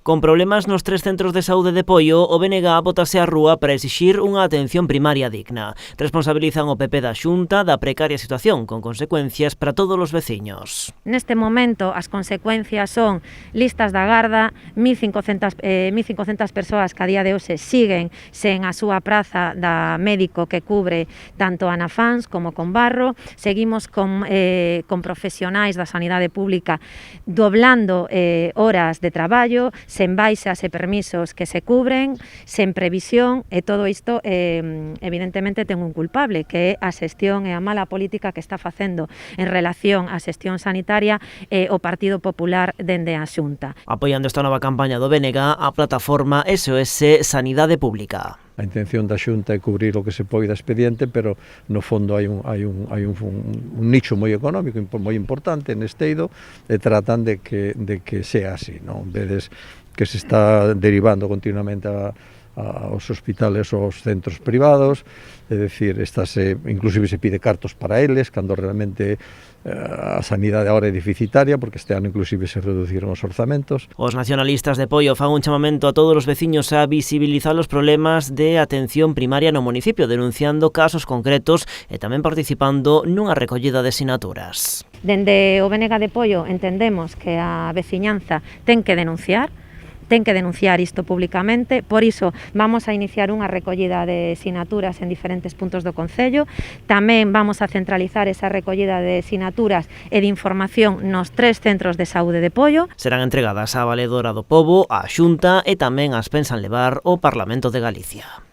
Con problemas nos 3 centros de saúde de Poio, o BNG bótase á rúa para exixir unha atención primaria digna. Responsabilizan o PP da Xunta da precaria situación, con consecuencias para todos os veciños. Neste momento, as consecuencias son listas da garda, 1.500 persoas que a día de hoxe siguen sen a súa praza da médico que cubre tanto a Nafans como con Barro. Seguimos con profesionais da sanidade pública doblando horas de traballo, sen baixas e permisos que se cubren, sen previsión, e todo isto evidentemente ten un culpable, que é a xestión e a mala política que está facendo en relación á xestión sanitaria o Partido Popular dende a Xunta. Apoiando esta nova campaña do BNG, a plataforma SOS Sanidade Pública. A intención da Xunta é cubrir o que se poida expediente, pero no fondo hai un nicho moi económico, moi importante neste eido, e tratan de que sea así, non? Vedes que se está derivando continuamente aos hospitales ou aos centros privados, é dicir, inclusive se pide cartos para eles, cando realmente a sanidade agora é deficitaria, porque este ano inclusive se reduciron os orzamentos. Os nacionalistas de Poio fan un chamamento a todos os veciños a visibilizar os problemas de atención primaria no municipio, denunciando casos concretos e tamén participando nunha recollida de sinaturas. Dende o BNG de Poio entendemos que a veciñanza ten que denunciar isto públicamente, por iso vamos a iniciar unha recollida de sinaturas en diferentes puntos do concello. Tamén vamos a centralizar esa recollida de sinaturas e de información nos 3 centros de saúde de Poio. Serán entregadas á Valedora do Pobo, á Xunta e tamén as pensan levar ao Parlamento de Galicia.